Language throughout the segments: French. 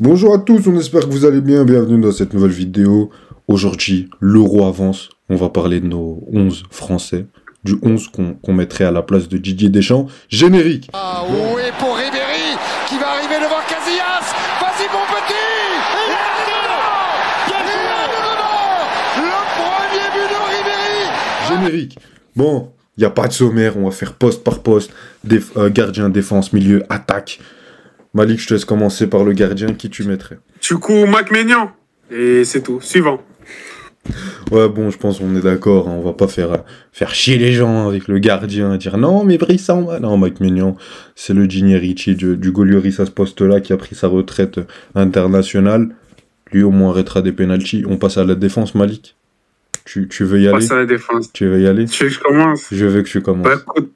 Bonjour à tous, on espère que vous allez bien, bienvenue dans cette nouvelle vidéo. Aujourd'hui, l'Euro avance, on va parler de nos 11 Français, du 11 qu'on mettrait à la place de Didier Deschamps. Générique. Ah oui, pour Ribéry, qui va arriver devant Casillas. Vas-y mon petit. Il est dedans. Le premier but de Ribéry. Générique. Bon, il n'y a pas de sommaire, on va faire poste par poste, gardien, défense, milieu, attaque. Malik, je te laisse commencer par le gardien, qui tu mettrais? Du coup, Mac Maignan. Et c'est tout. Suivant. Ouais, bon, je pense qu'on est d'accord, hein, on va pas faire chier les gens avec le gardien, dire non, mais Brisson, non, Mike Maignan, c'est le Gini Ricci du Golioris à ce poste-là qui a pris sa retraite internationale. Lui, au moins, arrêtera des pénaltys. On passe à la défense, Malik. Tu veux y aller? On passe à la défense. Tu veux y aller? Tu veux que je commence? Je veux que tu commences. Bah, écoute,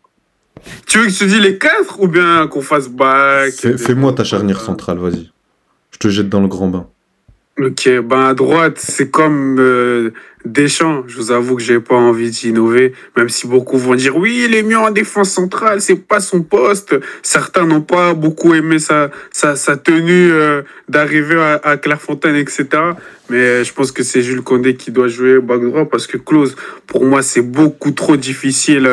tu veux que je te dise les 4 ou bien qu'on fasse back? Fais-moi ta charnière centrale, vas-y. Je te jette dans le grand bain. Ok, ben à droite, c'est comme Deschamps. Je vous avoue que j'ai pas envie d'innover, même si beaucoup vont dire oui, il est mieux en défense centrale, c'est pas son poste. Certains n'ont pas beaucoup aimé sa tenue d'arriver à Clairefontaine, etc. Mais je pense que c'est Jules Koundé qui doit jouer back droit parce que Klose, pour moi, c'est beaucoup trop difficile.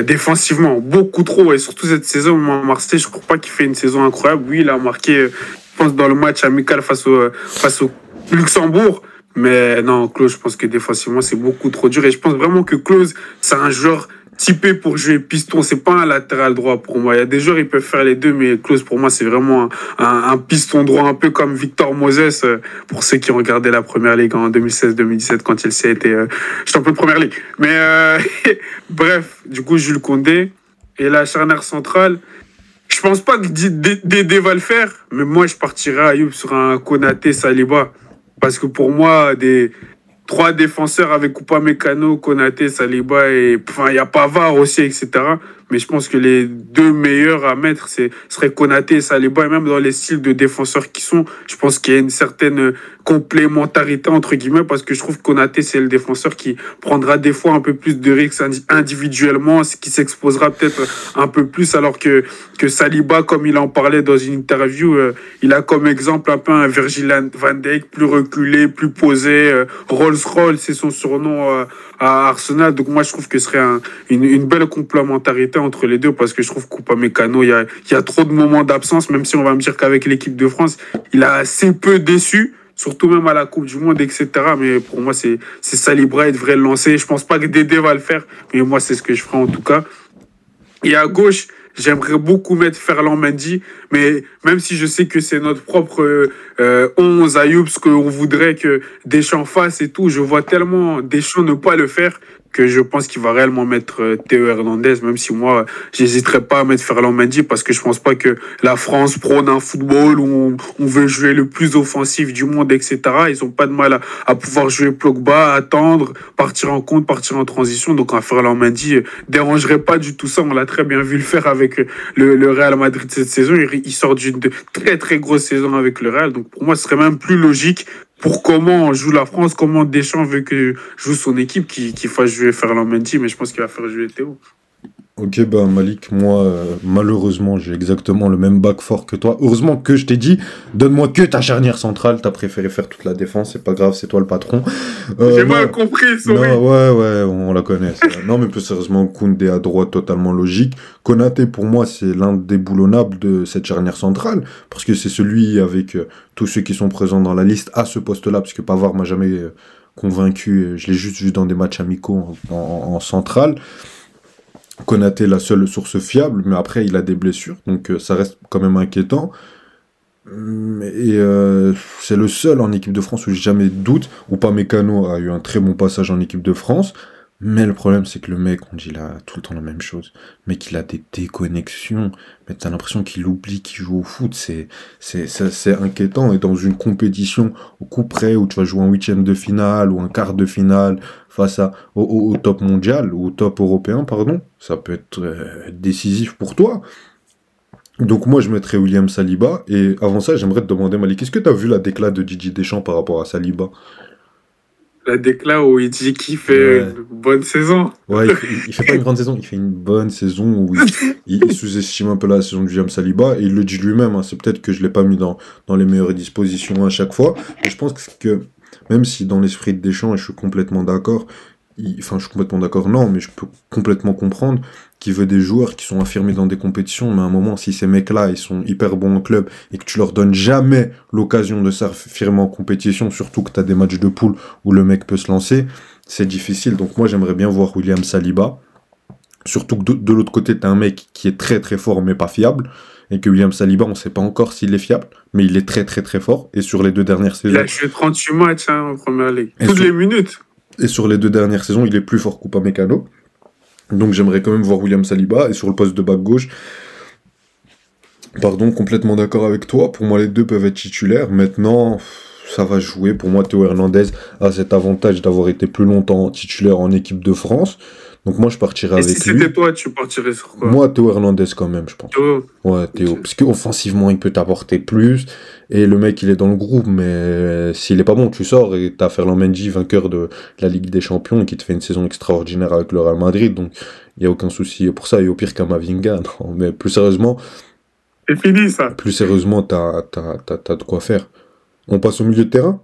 Défensivement, beaucoup trop, et surtout cette saison, Marseille, je crois pas qu'il fait une saison incroyable. Oui, il a marqué, je pense, dans le match amical face au Luxembourg, mais non, Klose, je pense que défensivement, c'est beaucoup trop dur, et je pense vraiment que Klose, c'est un joueur typé pour jouer piston, c'est pas un latéral droit pour moi. Il y a des joueurs, ils peuvent faire les deux, mais Klose, pour moi, c'est vraiment un piston droit, un peu comme Victor Moses, pour ceux qui ont regardé la Première Ligue en 2016-2017, quand Chelsea a été champion de Première Ligue. Mais bref, du coup, Jules Koundé, et la charnière centrale, je pense pas que Dédé va le faire, mais moi, je partirais à Ayoub sur un Konaté Saliba, parce que pour moi, des 3 défenseurs avec Upamecano, Konaté, Saliba, et enfin il y a Pavard aussi, etc. Mais je pense que les 2 meilleurs à mettre seraient Konaté et Saliba, et même dans les styles de défenseurs qui sont, je pense qu'il y a une certaine complémentarité entre guillemets, parce que je trouve que Konaté, c'est le défenseur qui prendra des fois un peu plus de risques individuellement, ce qui s'exposera peut-être un peu plus, alors que Saliba, comme il en parlait dans une interview, il a comme exemple un peu un Virgil van Dijk plus reculé, plus posé, Rolls-Royce, c'est son surnom à Arsenal. Donc moi, je trouve que ce serait une belle complémentarité entre les deux, parce que je trouve qu'Upamecano, il y a trop de moments d'absence, même si on va me dire qu'avec l'équipe de France, il a assez peu déçu, surtout même à la Coupe du Monde, etc. Mais pour moi, c'est Saliba, il devrait le lancer. Je pense pas que Dédé va le faire, mais moi, c'est ce que je ferai en tout cas. Et à gauche, j'aimerais beaucoup mettre Ferland Mendy, mais même si je sais que c'est notre propre 11 Ayoub, ce qu'on voudrait que Deschamps fasse et tout, je vois tellement Deschamps ne pas le faire que je pense qu'il va réellement mettre Théo Hernandez, même si moi, j'hésiterais pas à mettre Ferland Mendy, parce que je pense pas que la France prône un football où on veut jouer le plus offensif du monde, etc. Ils ont pas de mal à pouvoir jouer bloc bas, attendre, partir en contre, partir en transition. Donc un Ferland Mendy dérangerait pas du tout ça. On l'a très bien vu le faire avec le Real Madrid cette saison. Il sort d'une très très grosse saison avec le Real. Donc pour moi, ce serait même plus logique, pour comment joue la France, comment Deschamps veut que joue son équipe, qui fasse jouer Ferland Mendy, mais je pense qu'il va faire jouer Théo. Ok, bah Malik, moi, malheureusement, j'ai exactement le même bac fort que toi. Heureusement que je t'ai dit, donne-moi que ta charnière centrale, t'as préféré faire toute la défense, c'est pas grave, c'est toi le patron. J'ai mal compris, sorry. Non, ouais, on la connaît. Non, mais plus sérieusement, Koundé à droite, totalement logique. Konaté, pour moi, c'est l'indéboulonnable de cette charnière centrale, parce que c'est celui avec tous ceux qui sont présents dans la liste à ce poste-là, parce que Pavard m'a jamais convaincu, je l'ai juste vu dans des matchs amicaux en centrale. Konaté, la seule source fiable, mais après il a des blessures, donc ça reste quand même inquiétant. Et c'est le seul en équipe de France où j'ai jamais de doute. Upamecano a eu un très bon passage en équipe de France, mais le problème c'est que le mec, on dit là tout le temps la même chose, mais qu'il a des déconnexions, mais t'as l'impression qu'il oublie qu'il joue au foot, c'est inquiétant. Et dans une compétition au coup près où tu vas jouer un 8e de finale ou un quart de finale face au top mondial ou au top européen, pardon, ça peut être décisif pour toi. Donc moi je mettrais William Saliba, et avant ça j'aimerais te demander, Malik, est-ce que tu as vu la déclat de Didier Deschamps par rapport à Saliba? La décla où il dit qu'il fait Ouais. une bonne saison. Ouais, il fait pas une grande saison, il fait une bonne saison où il sous-estime un peu la saison de William Saliba et il le dit lui-même. Hein, c'est peut-être que je l'ai pas mis dans les meilleures dispositions à chaque fois. Mais je pense que même si dans l'esprit de Deschamps, et je suis complètement d'accord, enfin, je suis complètement d'accord, non, mais je peux complètement comprendre qu'il veut des joueurs qui sont affirmés dans des compétitions, mais à un moment, si ces mecs-là, ils sont hyper bons en club et que tu leur donnes jamais l'occasion de s'affirmer en compétition, surtout que tu as des matchs de poule où le mec peut se lancer, c'est difficile. Donc moi, j'aimerais bien voir William Saliba, surtout que de l'autre côté, tu as un mec qui est très très fort, mais pas fiable, et que William Saliba, on ne sait pas encore s'il est fiable, mais il est très très très fort, et sur les 2 dernières Il saisons... a joué 38 matchs en première ligue. Et Toutes sur- les minutes. Et sur les 2 dernières saisons, il est plus fort qu'Upamecano. Donc j'aimerais quand même voir William Saliba. Et sur le poste de back gauche, pardon, complètement d'accord avec toi. Pour moi, les deux peuvent être titulaires. Maintenant, ça va jouer. Pour moi, Théo Hernandez a cet avantage d'avoir été plus longtemps titulaire en équipe de France. Donc moi, je partirais Et si avec c'était lui. toi, tu partirais sur quoi? Moi, Théo Hernandez quand même, je pense. Théo. Ouais, Théo. Ok. Parce qu'offensivement, il peut t'apporter plus. Et le mec, il est dans le groupe. Mais s'il est pas bon, tu sors. Et t'as Ferland Mendy, vainqueur de la Ligue des Champions, qui te fait une saison extraordinaire avec le Real Madrid. Donc, il n'y a aucun souci pour ça. Et au pire, Kamavinga. Non, mais C'est fini, ça. plus sérieusement, t'as de quoi faire. On passe au milieu de terrain?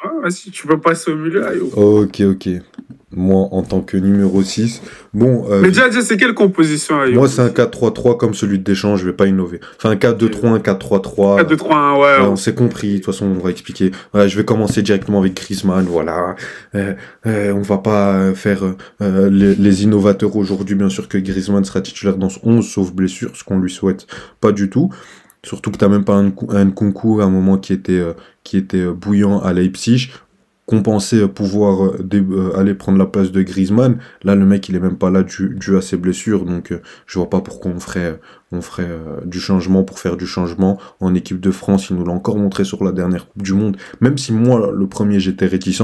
Ah, vas-y, tu peux passer au milieu, Ayo. Ok. Moi, en tant que numéro 6, bon, Mais déjà, c'est quelle composition, Ayo? moi, c'est un 4-3-3 comme celui de Deschamps, je vais pas innover. Enfin, un 4-2-3, un 4-3-3. 4, 2, 3, 1, ouais. Ouais, on s'est compris, de toute façon, on va expliquer. Ouais, je vais commencer directement avec Griezmann, voilà. On va pas faire les innovateurs aujourd'hui, bien sûr que Griezmann sera titulaire dans ce 11, sauf blessure, ce qu'on lui souhaite pas du tout. Surtout que t'as même pas un Nkunku à un moment qui était bouillant à Leipzig, qu'on pensait pouvoir aller prendre la place de Griezmann. Là, le mec, il est même pas là dû à ses blessures, donc je vois pas pourquoi on ferait du changement pour faire du changement. En équipe de France, il nous l'a encore montré sur la dernière Coupe du Monde. Même si moi, le premier, j'étais réticent,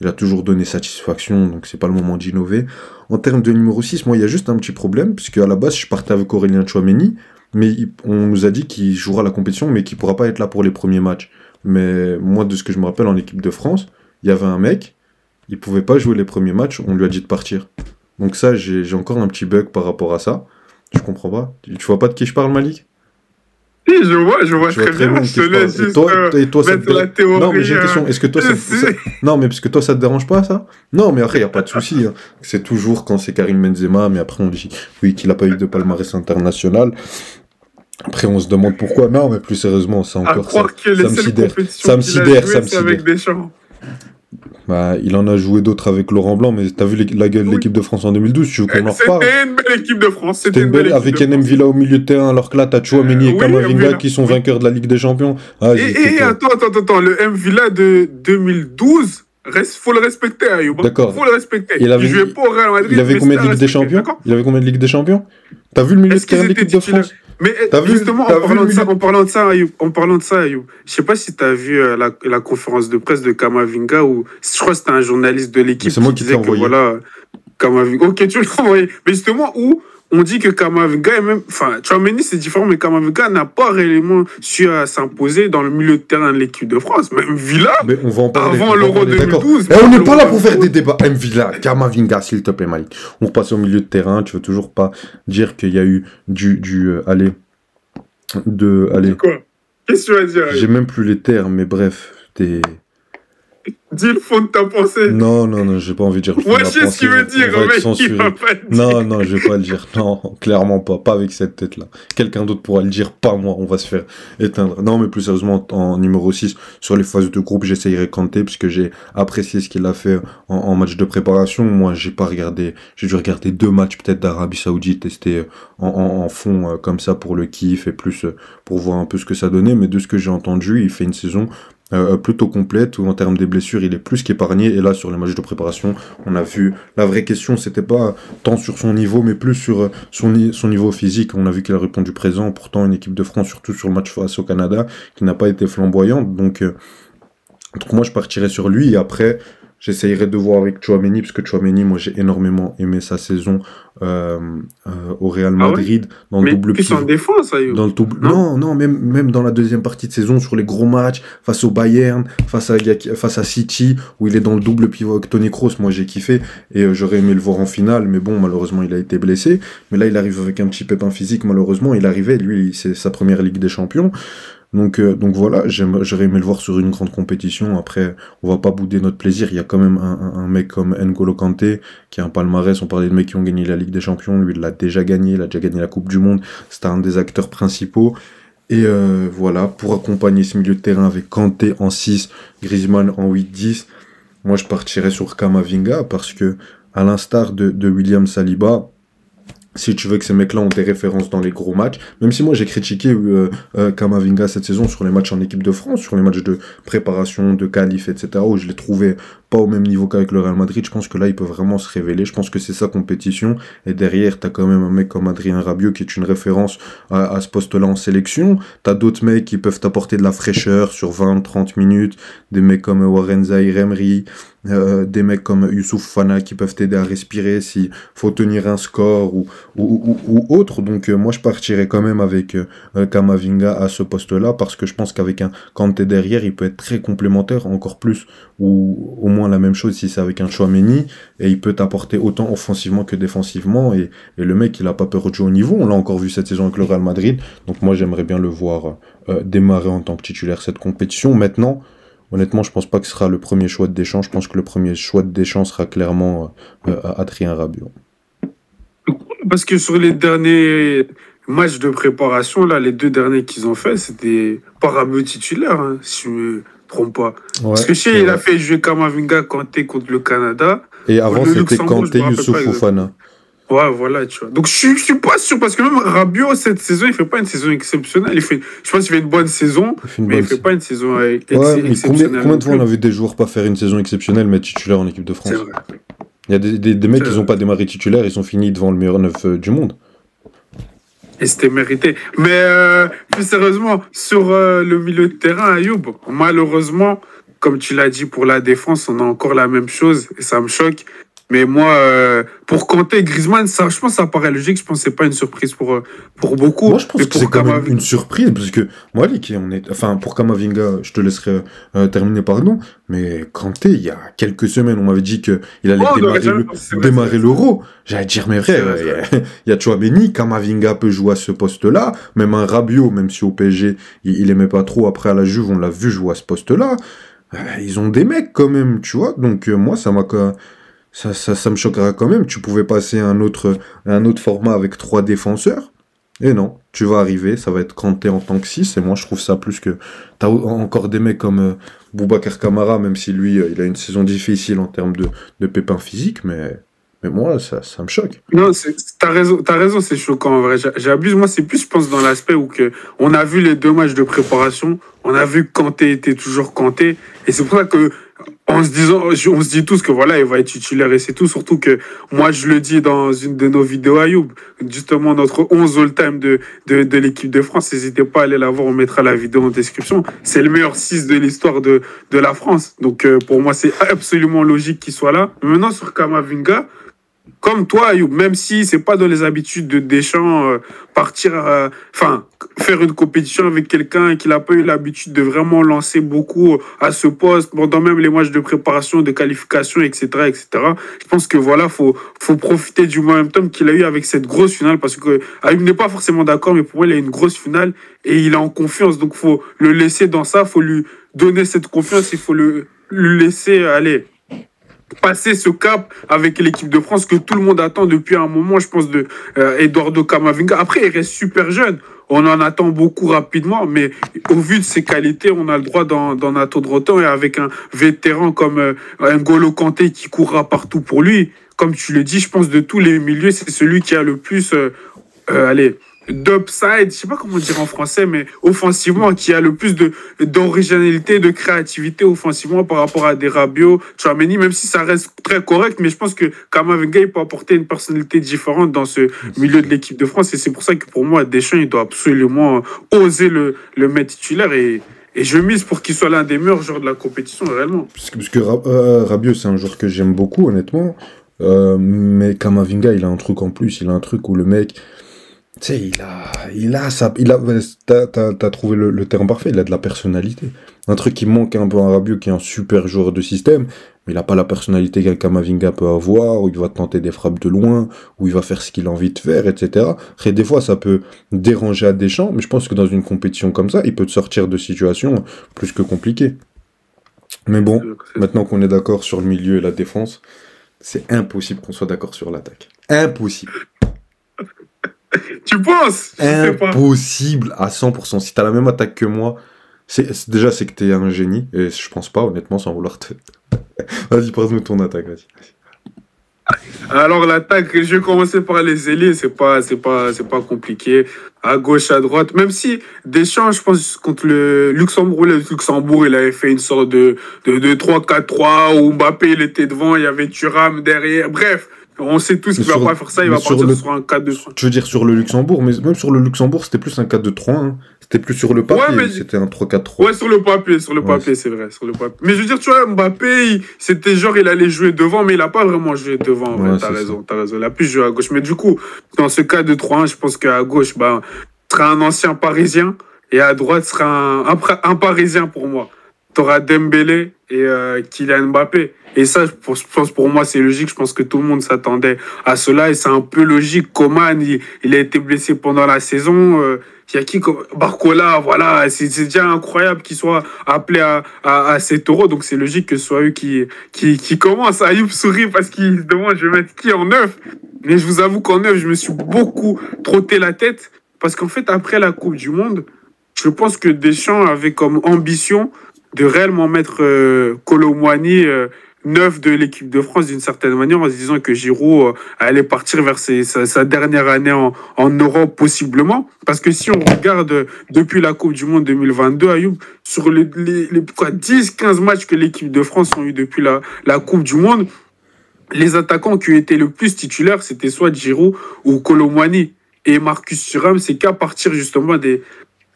il a toujours donné satisfaction, donc c'est pas le moment d'innover. En termes de numéro 6, moi, il y a juste un petit problème, puisque à la base, je partais avec Aurélien Tchouaméni, mais on nous a dit qu'il jouera la compétition, mais qu'il pourra pas être là pour les premiers matchs. Mais moi, de ce que je me rappelle en équipe de France, il y avait un mec, il pouvait pas jouer les premiers matchs, on lui a dit de partir. Donc ça, j'ai encore un petit bug par rapport à ça. Je comprends pas. Tu vois pas de qui je parle, Malik? Si, je vois Tu vois très bien. de Je qui te je parle. laisse juste Et toi, ça te mettre la théorie. Non, mais j'ai une question. Est-ce que toi, Non, mais parce que toi, ça te dérange pas, ça? Non, mais après, il y a pas de souci. Hein. C'est toujours quand c'est Karim Benzema, mais après, on dit, oui, qu'il a pas eu de palmarès international. Après, on se demande pourquoi. Non, mais plus sérieusement, c'est À encore ça. croire que les Ça me seules sidère. compétitions Ça me qu'il a sidère, jouées, ça me c'est avec sidère. Deschamps. Bah, il en a joué d'autres avec Laurent Blanc, mais t'as vu la gueule de Oui. l'équipe de France en 2012, tu veux qu'on en reparle? C'était une belle équipe de France. C'était une belle équipe avec de NM France. Villa au milieu de terrain, alors que là, t'as Tchouaméni et Oui, Kamavinga Villa. qui sont vainqueurs de la Ligue des Champions. Ah, Et attends, le M Villa de 2012, faut le respecter, Ayoub. D'accord. Faut le respecter. Il avait- Il jouait pas au Real Madrid. Il avait mais combien de c'était à Ligue des respecter, Champions? d'accord. Il avait combien de Ligue des Champions? T'as vu le milieu de Est-ce qu'ils terrain de étaient l'équipe de titulaires? France? Mais T'as vu- justement, t'as en vu parlant le de ça, milieu- en parlant de ça, Ayoub, je sais pas si tu as vu la conférence de presse de Kamavinga où je crois que c'était un journaliste de l'équipe C'est moi qui qui t'ai disait que envoyé. voilà, Kamavinga. Ok, tu l'as envoyé. Mais justement, où on dit que Kamavinga est même. Enfin, Tchouaméni, c'est différent, mais Kamavinga n'a pas réellement su s'imposer dans le milieu de terrain de l'équipe de France. Même Villa, Mais on va en parler. avant on va en l'Euro parler, d'accord. 2012. Eh, on n'est pas là l'Euro pour faire 2012. des débats. M. Villa, Kamavinga, s'il te plaît, Malik. On repasse au milieu de terrain. Tu veux toujours pas dire qu'il y a eu allez. Quoi? Qu'est-ce que tu vas dire, J'ai Ayoub? même plus les termes, mais bref. Dis le fond de ta pensée. Non, j'ai pas envie de dire. Moi, je sais ce qu'il veut dire, On va être mec. Il censuré. va pas le dire. Non, je vais pas le dire. Non, clairement pas. Pas avec cette tête-là. Quelqu'un d'autre pourra le dire, pas moi. On va se faire éteindre. Non, mais plus sérieusement, en numéro 6, sur les phases de groupe, j'essayerai Kanté, puisque j'ai apprécié ce qu'il a fait en match de préparation. Moi, j'ai pas regardé. J'ai dû regarder 2 matchs peut-être d'Arabie Saoudite, tester en fond comme ça pour le kiff et plus pour voir un peu ce que ça donnait. Mais de ce que j'ai entendu, il fait une saison plutôt complète, où en termes des blessures il est plus qu'épargné, et là sur les matchs de préparation on a vu, la vraie question c'était pas tant sur son niveau mais plus sur son niveau physique. On a vu qu'il a répondu présent, pourtant une équipe de France, surtout sur le match face au Canada, qui n'a pas été flamboyante, donc moi je partirais sur lui. Et après J'essayerai de voir avec Tchouaméni, parce que Tchouaméni, moi j'ai énormément aimé sa saison euh, au Real Ah ouais? Madrid, dans le Mais double plus en pivot. défense, Ayoub. Dans le double... Non? Non, non, même dans la deuxième partie de saison, sur les gros matchs, face au Bayern, face à City, où il est dans le double pivot avec Toni Kroos, moi j'ai kiffé, et j'aurais aimé le voir en finale, mais bon, malheureusement il a été blessé. Mais là il arrive avec un petit pépin physique, malheureusement, il arrivait, lui, c'est sa première Ligue des Champions. Donc voilà, j'aurais aimé le voir sur une grande compétition. Après, on va pas bouder notre plaisir. Il y a quand même un mec comme N'Golo Kanté, qui a un palmarès. On parlait de mecs qui ont gagné la Ligue des Champions. Lui, il l'a déjà gagné. Il a déjà gagné la Coupe du Monde. C'était un des acteurs principaux. Et voilà, pour accompagner ce milieu de terrain avec Kanté en 6, Griezmann en 8-10, moi je partirais sur Kamavinga parce que, à l'instar de William Saliba, si tu veux que ces mecs-là ont des références dans les gros matchs, même si moi j'ai critiqué Kamavinga cette saison sur les matchs en équipe de France, sur les matchs de préparation, de qualif, etc., où je l'ai trouvé pas au même niveau qu'avec le Real Madrid, je pense que là il peut vraiment se révéler, je pense que c'est sa compétition, et derrière t'as quand même un mec comme Adrien Rabiot qui est une référence à ce poste-là en sélection, t'as d'autres mecs qui peuvent t'apporter de la fraîcheur sur 20-30 minutes, des mecs comme Warren Zaïre-Emery, des mecs comme Youssouf Fana qui peuvent t'aider à respirer si faut tenir un score ou autre. Donc moi je partirais quand même avec Kamavinga à ce poste-là parce que je pense qu'avec un Kanté derrière il peut être très complémentaire, encore plus ou au moins la même chose si c'est avec un Tchouaméni, et il peut t'apporter autant offensivement que défensivement, et le mec il a pas peur de jouer au niveau, on l'a encore vu cette saison avec le Real Madrid. Donc moi j'aimerais bien le voir démarrer en tant que titulaire cette compétition. Maintenant, honnêtement, je pense pas que ce sera le premier choix de Deschamps. Je pense que le premier choix de Deschamps sera clairement Adrien Rabiot. Parce que sur les derniers matchs de préparation, là, les deux derniers qu'ils ont fait, c'était pas Rabiot titulaire, hein, si je me trompe pas. Ouais, Parce que c'est il vrai. a fait jouer Kamavinga Kanté contre le Canada. Et avant Le c'était Luxembourg, je Kanté, me rappelle Youssouf pas exactement. Fofana. Ouais, voilà, tu vois. Donc, je suis pas sûr, parce que même Rabiot, cette saison, il fait pas une saison exceptionnelle. Je pense qu'il fait une bonne saison, Il fait une mais il bonne fait pas une saison Ouais, mais combien exceptionnelle de non fois on a plus. vu des joueurs pas faire une saison exceptionnelle mais être titulaire en équipe de C'est France? vrai. Il y a des mecs C'est qui n'ont vrai. pas démarré titulaire, ils sont finis devant le meilleur neuf du monde. Et c'était mérité. Mais plus sérieusement, sur le milieu de terrain, Ayoub, malheureusement, comme tu l'as dit, pour la défense, on a encore la même chose et ça me choque. Mais moi, pour Kanté, Griezmann, ça, je pense que ça paraît logique. Je pense que c'est pas une surprise pour beaucoup. Moi, je pense Mais que c'est pour quand même une Kamavinga, surprise, parce que moi, enfin, pour Kamavinga, je te laisserai terminer par nous, mais Kanté, il y a quelques semaines, on m'avait dit qu'il allait oh, on n'aurait jamais pensé. C'est vrai, c'est démarrer vrai. l'Euro. J'allais dire, mais C'est frère, vrai, c'est vrai. il y a Tchouaméni, Kamavinga peut jouer à ce poste-là, même un Rabiot, même si au PSG, il aimait pas trop, après à la Juve, on l'a vu jouer à ce poste-là. Ils ont des mecs quand même, tu vois, donc moi, ça me choquera quand même. Tu pouvais passer à un autre format avec 3 défenseurs. Et non, tu vas arriver, ça va être Kanté en tant que 6. Et moi, je trouve ça plus que... T'as encore des mecs comme Boubacar Kamara, même si lui, il a une saison difficile en termes de pépins physiques. Mais moi, ça me choque. Non, t'as raison, c'est choquant en vrai. J'abuse. Moi, c'est plus, je pense, dans l'aspect où on a vu les deux matchs de préparation, on a vu que Kanté était toujours Kanté, et c'est pour ça que on se dit tous que voilà, il va être titulaire et c'est tout. Surtout que moi, je le dis dans une de nos vidéos Ayoub, justement notre 11 all-time de l'équipe de France. N'hésitez pas à aller la voir, on mettra la vidéo en description. C'est le meilleur 6 de l'histoire de la France. Donc pour moi, c'est absolument logique qu'il soit là. Maintenant, sur Kamavinga, comme toi, Ayoub, même si c'est pas dans les habitudes de Deschamps, partir, faire une compétition avec quelqu'un qui n'a pas eu l'habitude de vraiment lancer beaucoup à ce poste, pendant même les matchs de préparation, de qualification, etc., etc. Je pense que voilà, faut profiter du momentum qu'il a eu avec cette grosse finale, parce que Ayoub n'est pas forcément d'accord, mais pour moi, il a une grosse finale et il est en confiance, donc faut le laisser dans ça, faut lui donner cette confiance, il faut le laisser aller passer ce cap avec l'équipe de France que tout le monde attend depuis un moment, je pense, de Eduardo Camavinga. Après, il reste super jeune. On en attend beaucoup rapidement, mais au vu de ses qualités, on a le droit d'en attendre autant. Et avec un vétéran comme N'Golo Kanté qui courra partout pour lui, comme tu le dis, je pense de tous les milieux, c'est celui qui a le plus... d'upside, je sais pas comment dire en français, mais offensivement, qui a le plus d'originalité, de créativité offensivement par rapport à des Rabiot, Tchouaméni, même si ça reste très correct, mais je pense que Kamavinga, il peut apporter une personnalité différente dans ce milieu de l'équipe de France, et c'est pour ça que pour moi, Deschamps, il doit absolument oser le mettre titulaire, et Et je mise pour qu'il soit l'un des meilleurs joueurs de la compétition, réellement. Parce que Rabiot, c'est un joueur que j'aime beaucoup, honnêtement. Mais Kamavinga, il a un truc en plus. Il a un truc où le mec, tu sais, t'as trouvé le terme parfait. Il a de la personnalité. Un truc qui manque un peu à Rabiot, qui est un super joueur de système, mais il a pas la personnalité qu'un Kamavinga peut avoir, où il va tenter des frappes de loin, où il va faire ce qu'il a envie de faire, etc. Et des fois, ça peut déranger à Deschamps, mais je pense que dans une compétition comme ça, il peut te sortir de situations plus que compliquées. Mais bon, maintenant qu'on est d'accord sur le milieu et la défense, c'est impossible qu'on soit d'accord sur l'attaque. Impossible. Tu penses? Je sais pas. Impossible à 100%. Si t'as la même attaque que moi, déjà c'est que t'es un génie, et je pense pas, honnêtement, sans vouloir te... Vas-y, passe-nous ton attaque, vas-y. Alors l'attaque, je vais commencer par les ailiers, c'est pas compliqué. À gauche, à droite, même si Deschamps, je pense, contre le Luxembourg, il avait fait une sorte de 3-4-3 où Mbappé il était devant, il y avait Thuram derrière. Bref, on sait tous qu'il va pas faire ça, il va partir sur un 4-2-3. Tu veux dire sur le Luxembourg, mais même sur le Luxembourg, c'était plus un 4-2-3, hein. C'était plus sur le papier, Ouais, c'était un 3-4-3. Ouais, sur le papier, c'est vrai, sur le papier. Mais je veux dire, tu vois, Mbappé, c'était genre, il allait jouer devant, mais il a pas vraiment joué devant, Ouais, t'as c'est raison. Il a plus joué à gauche. Mais du coup, dans ce cas de 3-1, je pense qu'à gauche, sera un ancien Parisien, et à droite sera un Parisien pour moi. T'auras Dembélé et Kylian Mbappé. Et ça, je pense pour moi, c'est logique. Je pense que tout le monde s'attendait à cela, et c'est un peu logique. Coman, il a été blessé pendant la saison. Il y a qui Barcola, voilà, c'est déjà incroyable qu'il soit appelé à cet Euro, donc c'est logique que ce soit eux qui commencent. Ayoub sourit parce qu'il se demande je vais mettre qui en neuf. Mais je vous avoue qu'en neuf, je me suis beaucoup trotté la tête, parce qu'en fait, après la Coupe du Monde, je pense que Deschamps avait comme ambition de réellement mettre Kolo Muani neuf de l'équipe de France d'une certaine manière, en se disant que Giroud allait partir vers sa dernière année en Europe possiblement. Parce que si on regarde depuis la Coupe du Monde 2022, Ayoub, sur les 10-15 matchs que l'équipe de France ont eu depuis la Coupe du Monde, les attaquants qui ont été le plus titulaires, c'était soit Giroud ou Kolo Muani. Et Marcus Thuram, c'est qu'à partir justement des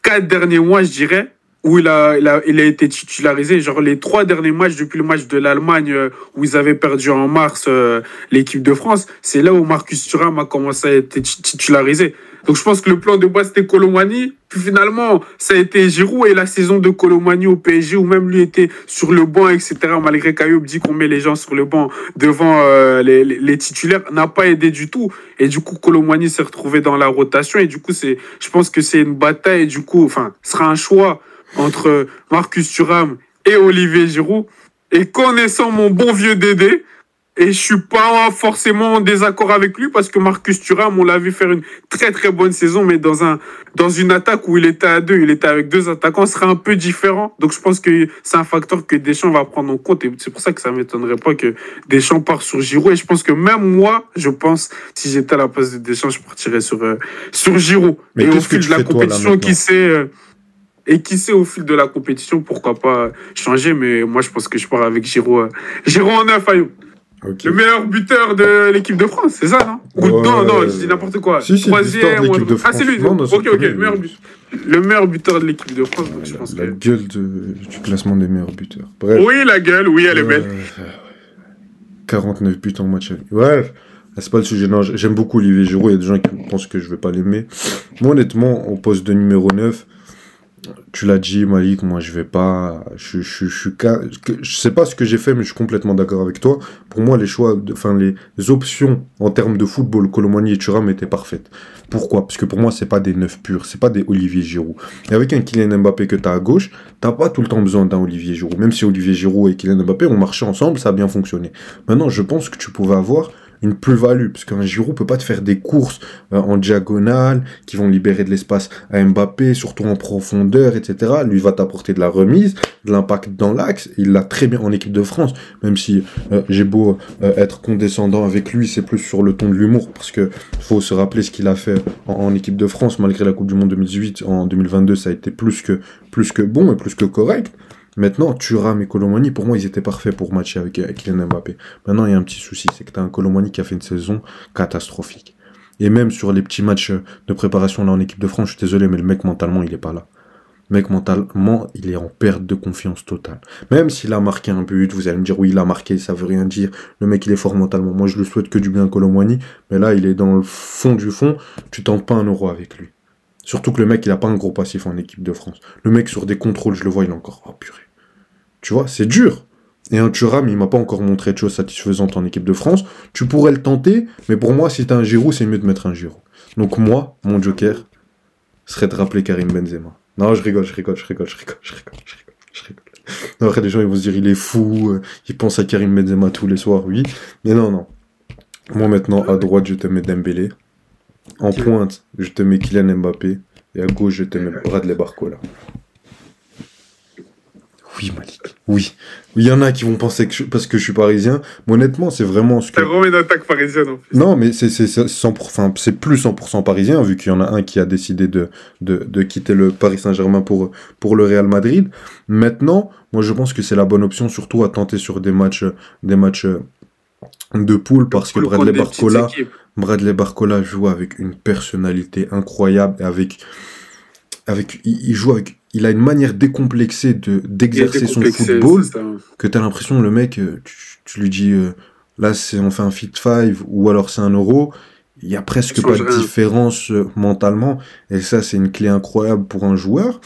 4 derniers mois, je dirais, où il a été titularisé. Genre les 3 derniers matchs, depuis le match de l'Allemagne, où ils avaient perdu en mars l'équipe de France, c'est là où Marcus Thuram a commencé à être titularisé. Donc je pense que le plan de base, c'était Kolo Muani. Puis finalement, ça a été Giroud, et la saison de Kolo Muani au PSG, où même lui était sur le banc, etc., malgré qu'Ayoub dit qu'on met les gens sur le banc devant les titulaires, n'a pas aidé du tout. Et du coup, Kolo Muani s'est retrouvé dans la rotation. Et du coup, je pense que c'est une bataille. Et du coup, ce sera un choix entre Marcus Thuram et Olivier Giroud. Et connaissant mon bon vieux Dédé, et je suis pas forcément en désaccord avec lui, parce que Marcus Thuram, on l'a vu faire une très très bonne saison, mais dans une attaque où il était à 2, il était avec 2 attaquants, ce serait un peu différent. Donc je pense que c'est un facteur que Deschamps va prendre en compte, et c'est pour ça que ça m'étonnerait pas que Deschamps parte sur Giroud. Et je pense que même moi, si j'étais à la place de Deschamps, je partirais sur Giroud. Mais et au fil de la compétition, qui sait, au fil de la compétition, pourquoi pas changer. Mais moi, je pense que je pars avec Giroud. Giroud en 9, Ayoub. Okay. Le meilleur buteur de l'équipe de France, c'est ça, non? Non, je dis n'importe quoi. Troisième, de l'équipe de France. Ah, c'est lui. Ok, le meilleur buteur de l'équipe de France. Donc je pense la gueule du classement des meilleurs buteurs. Bref. Oui, la gueule, oui, elle est belle. 49 buts en match. Ouais, c'est pas le sujet. Non, j'aime beaucoup Olivier Giroud. Il y a des gens qui pensent que je vais pas l'aimer. Moi, honnêtement, au poste de numéro 9, tu l'as dit, Malik, moi je vais pas. Je sais pas ce que j'ai fait, mais je suis complètement d'accord avec toi. Pour moi, les options en termes de football, Kolo Muani et Thuram étaient parfaites. Pourquoi? Parce que pour moi, c'est pas des neufs purs, c'est pas des Olivier Giroud. Et avec un Kylian Mbappé que t'as à gauche, t'as pas tout le temps besoin d'un Olivier Giroud. Même si Olivier Giroud et Kylian Mbappé ont marché ensemble, ça a bien fonctionné. Maintenant, je pense que tu pouvais avoir une plus-value, parce qu'un Giroud peut pas te faire des courses en diagonale qui vont libérer de l'espace à Mbappé, surtout en profondeur, etc. Lui va t'apporter de la remise, de l'impact dans l'axe. Il l'a très bien en équipe de France, même si j'ai beau être condescendant avec lui, c'est plus sur le ton de l'humour, parce que faut se rappeler ce qu'il a fait en équipe de France, malgré la Coupe du Monde 2018, en 2022, ça a été plus que bon et plus que correct. Maintenant, Thuram et Kolo Muani, pour moi, ils étaient parfaits pour matcher avec Kylian Mbappé. Maintenant, il y a un petit souci, c'est que tu as un Kolo Muani qui a fait une saison catastrophique. Et même sur les petits matchs de préparation là en équipe de France, je suis désolé, mais le mec, mentalement, il est pas là. mec, mentalement, il est en perte de confiance totale. Même s'il a marqué un but, vous allez me dire, oui, il a marqué, ça veut rien dire. Le mec, il est fort mentalement. Moi, je le souhaite que du bien à Kolo Muani, mais là, il est dans le fond du fond. Tu tentes pas 1 euro avec lui. Surtout que le mec, il a pas un gros passif en équipe de France. Le mec, sur des contrôles, je le vois, il est encore... Oh, purée. Tu vois, c'est dur. Et un Thuram, il m'a pas encore montré de choses satisfaisantes en équipe de France. Tu pourrais le tenter, mais pour moi, si t'as un Giroud, c'est mieux de mettre un Giroud. Donc moi, mon joker serait de rappeler Karim Benzema. Non, je rigole. Non, après, les gens, ils vont se dire, il est fou, il pense à Karim Benzema tous les soirs, oui. Mais non. Moi, maintenant, à droite, je te mets Dembélé. En pointe, je te mets Kylian Mbappé. Et à gauche, je te mets Bradley Barcola. Oui, Malik. Oui. Il y en a qui vont penser que parce que je suis parisien. Mais honnêtement, c'est vraiment ce que... T'as vraiment une attaque parisienne, en plus. Non, mais c'est 100%, enfin, c'est plus 100% parisien, vu qu'il y en a un qui a décidé de quitter le Paris Saint-Germain pour le Real Madrid. Maintenant, moi, je pense que c'est la bonne option, surtout à tenter sur des matchs de poule, parce que Bradley Barcola joue avec une personnalité incroyable, il joue avec... Il a une manière décomplexée d'exercer son football, que t'as l'impression, le mec, tu lui dis, là, on fait un fit 5, ou alors c'est 1 euro, il y a presque pas de différence mentalement, et ça, c'est une clé incroyable pour un joueur.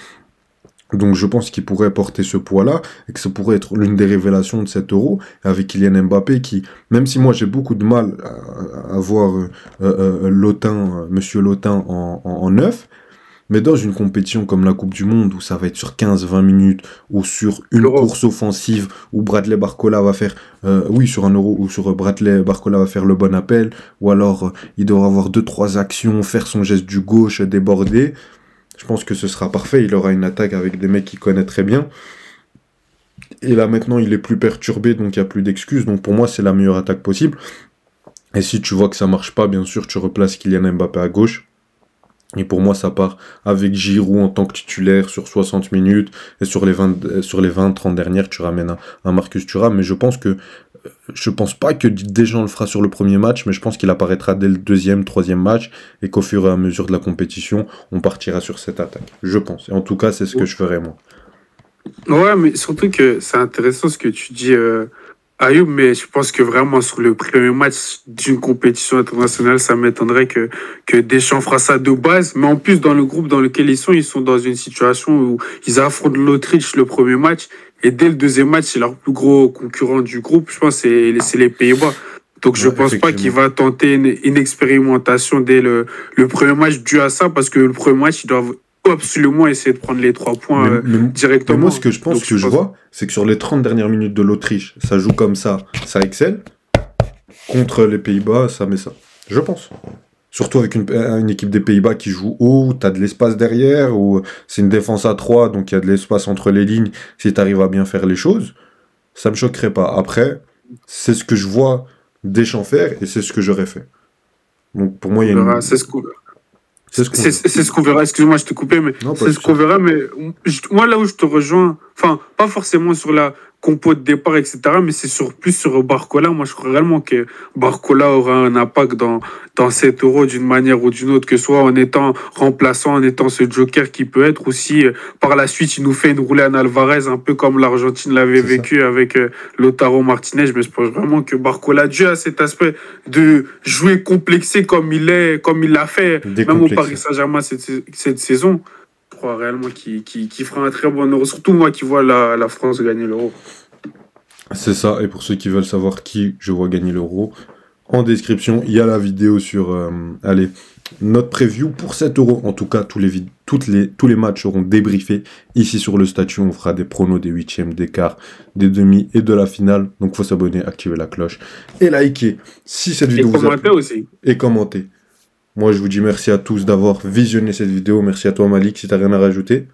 Donc je pense qu'il pourrait porter ce poids-là, et que ça pourrait être l'une des révélations de 7 euros, avec Kylian Mbappé, qui, même si moi j'ai beaucoup de mal à voir Monsieur Lotin en neuf, mais dans une compétition comme la Coupe du Monde, où ça va être sur 15-20 minutes, ou sur une course offensive, où Bradley Barcola va faire, sur 1 euro, ou sur Bradley Barcola va faire le bon appel, ou alors il devra avoir 2-3 actions, faire son geste du gauche, déborder, je pense que ce sera parfait. Il aura une attaque avec des mecs qu'il connaît très bien. Et là, maintenant, il est plus perturbé, donc il n'y a plus d'excuses. Donc pour moi, c'est la meilleure attaque possible. Et si tu vois que ça marche pas, bien sûr, tu replaces Kylian Mbappé à gauche. Et pour moi, ça part avec Giroud en tant que titulaire sur 60 minutes. Et sur les 20-30 dernières, tu ramènes un Marcus Thuram. Mais je pense pas que Deschamps le fera sur le premier match, mais je pense qu'il apparaîtra dès le 2e, 3e match, et qu'au fur et à mesure de la compétition, on partira sur cette attaque. Je pense. Et en tout cas, c'est ce que je ferai, moi. Ouais, mais surtout que c'est intéressant ce que tu dis, Ayoub, mais je pense que vraiment sur le premier match d'une compétition internationale, ça m'étonnerait que Deschamps fera ça de base. Mais en plus, dans le groupe dans lequel ils sont dans une situation où ils affrontent l'Autriche le premier match. Et dès le 2e match, c'est leur plus gros concurrent du groupe. Je pense que c'est les Pays-Bas. Donc je pense pas qu'il va tenter une expérimentation dès le premier match dû à ça, parce que le premier match, ils doivent absolument essayer de prendre les 3 points directement. Mais moi, ce que je pense, je vois, c'est que sur les 30 dernières minutes de l'Autriche, ça joue comme ça excelle. Contre les Pays-Bas, ça met ça. Je pense. Surtout avec une équipe des Pays-Bas qui joue haut, t'as de l'espace derrière, ou c'est une défense à 3, donc il y a de l'espace entre les lignes, si t'arrives à bien faire les choses, ça me choquerait pas. Après, c'est ce que je vois Deschamps faire, et c'est ce que j'aurais fait. Donc pour moi, il y a une... C'est ce qu'on verra. Excuse-moi, je t'ai coupé, mais c'est ce qu'on verra. Mais moi, là où je te rejoins, enfin, pas forcément sur la compo de départ, etc., mais c'est plus sur Barcola. Moi, je crois réellement que Barcola aura un impact dans 7 euros d'une manière ou d'une autre, que ce soit en étant remplaçant, en étant ce joker qui peut être, ou si par la suite il nous fait une roulade à Alvarez, un peu comme l'Argentine l'avait vécu avec Lautaro Martinez. Mais je pense vraiment que Barcola, dû à cet aspect de jouer complexé comme il l'a fait, même au Paris Saint-Germain cette saison, je crois réellement qu'il fera un très bon euro. Surtout moi qui vois la France gagner l'euro. C'est ça, et pour ceux qui veulent savoir qui je vois gagner l'euro, en description, il y a la vidéo sur notre preview pour 7 euros. En tout cas, tous les matchs seront débriefés. Ici sur le statut, on fera des pronos des 8e, des quarts, des demi et de la finale. Donc, faut s'abonner, activer la cloche et liker si cette vidéo vous a plu. Aussi. Et commenter. Moi, je vous dis merci à tous d'avoir visionné cette vidéo. Merci à toi, Malik, si tu n'as rien à rajouter.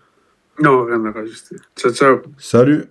Non, rien à rajouter. Ciao, ciao. Salut.